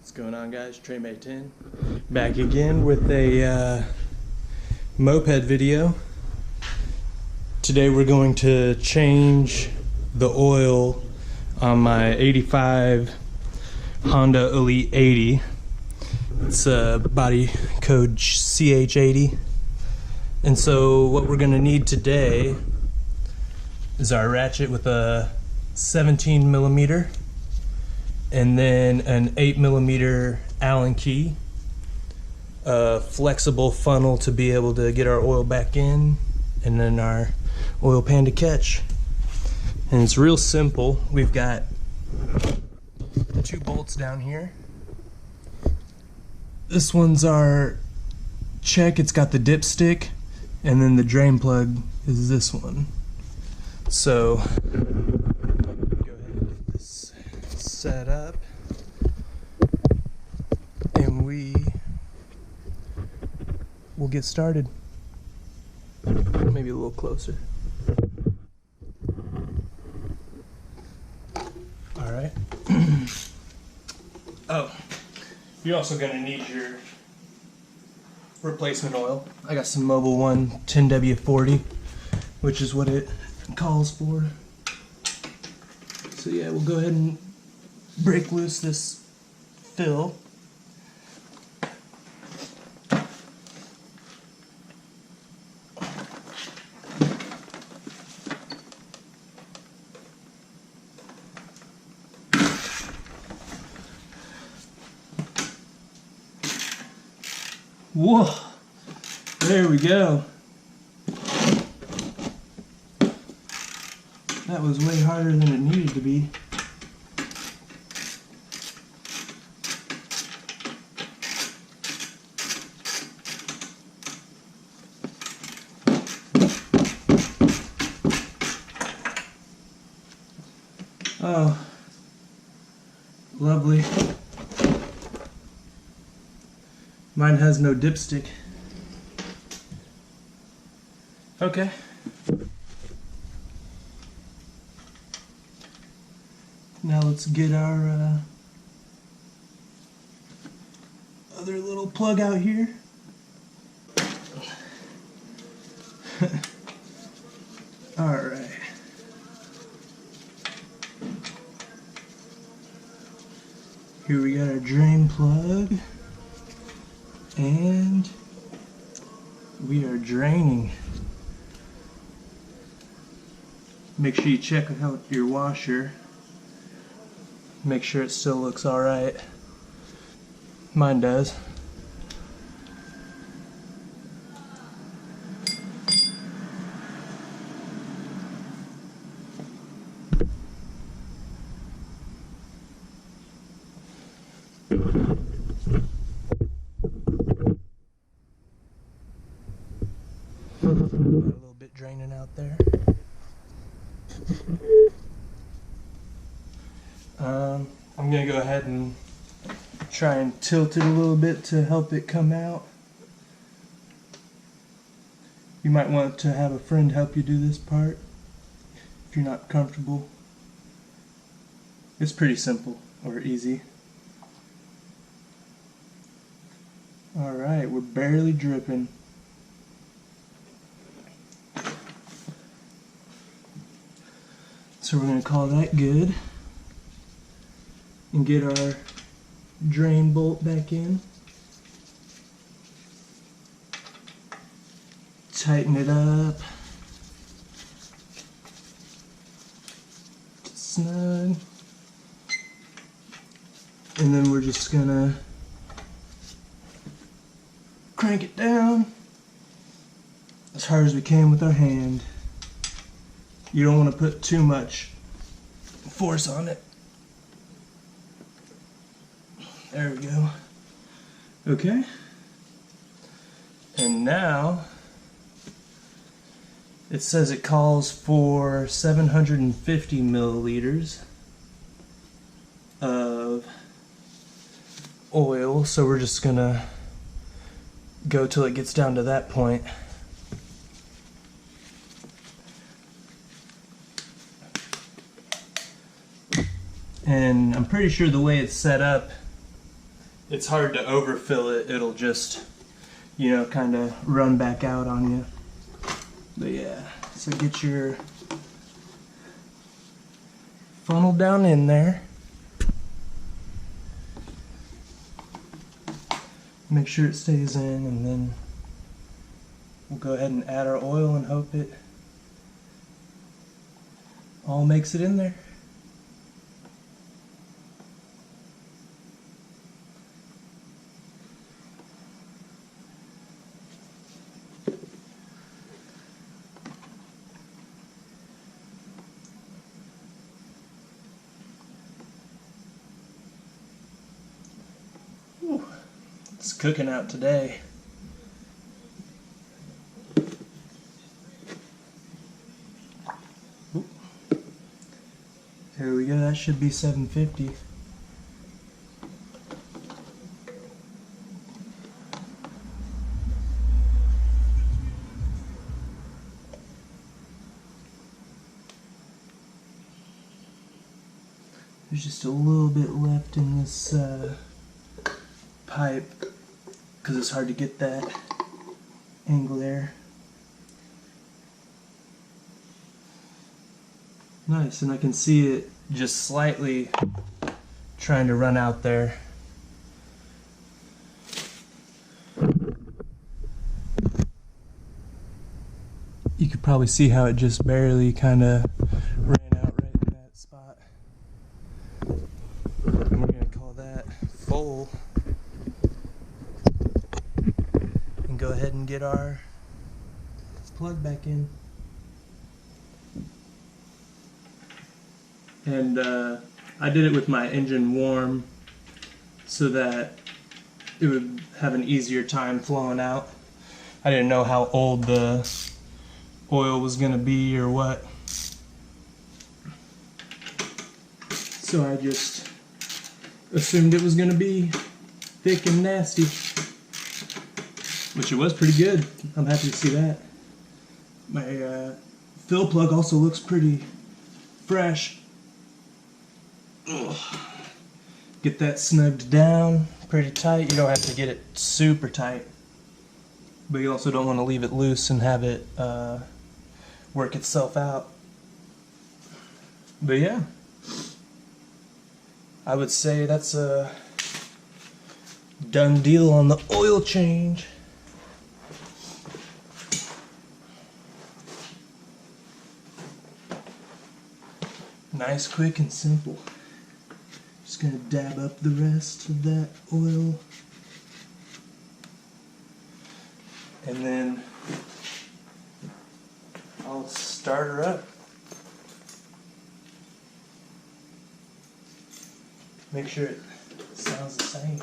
What's going on, guys? Trey May 10 back again with a moped video. Today we're going to change the oil on my 85 Honda Elite 80. It's body code CH80. And so what we're going to need today is our ratchet with a 17 millimeter and then an 8 millimeter Allen key, a flexible funnel to be able to get our oil back in, and then our oil pan to catch. And it's real simple. We've got 2 bolts down here. This one's our check. It's got the dipstick, and then the drain plug is this one. So go ahead and get this set up, and we will get started. Maybe a little closer. All right. Oh, you're also going to need your replacement oil. I got some Mobil 1 10W40, which is what it calls for. So yeah, we'll go ahead and break loose this fill. Whoa, there we go. That was way harder than it needed to be. Oh, lovely. Mine has no dipstick. Okay. Now let's get our other little plug out here. All right. Here we got our drain plug. And we are draining. Make sure you check out your washer. Make sure it still looks alright. Mine does. A little bit draining out there. I'm going to go ahead and try and tilt it a little bit to help it come out. You might want to have a friend help you do this part if you're not comfortable. It's pretty simple or easy. Alright, we're barely dripping. So we're going to call that good and get our drain bolt back in. Tighten it up. Snug. And then we're just going to crank it down as hard as we can with our hand. You don't want to put too much force on it. There we go. Okay. And now it says it calls for 750 milliliters of oil, so we're just gonna go till it gets down to that point. And I'm pretty sure the way it's set up it's hard to overfill it. It'll just, you know, kind of run back out on you. But yeah, so get your funnel down in there. Make sure it stays in, and then we'll go ahead and add our oil and hope it all makes it in there. Whew. It's cooking out today. Here we go, that should be 750. There's just a little bit left in this pipe because it's hard to get that angle there. Nice, and I can see it just slightly trying to run out there. You could probably see how it just barely kind of ran out right in that spot. And we're going to call that full. And go ahead and get our plug back in. And I did it with my engine warm so that it would have an easier time flowing out. I didn't know how old the oil was going to be or what. So I just assumed it was going to be thick and nasty. Which it was pretty good. I'm happy to see that. My fill plug also looks pretty fresh. Ugh. Get that snugged down pretty tight. You don't have to get it super tight, but you also don't want to leave it loose and have it work itself out. But yeah, I would say that's a done deal on the oil change. Nice, quick, and simple. Just gonna dab up the rest of that oil. And then I'll start her up. Make sure it sounds the same.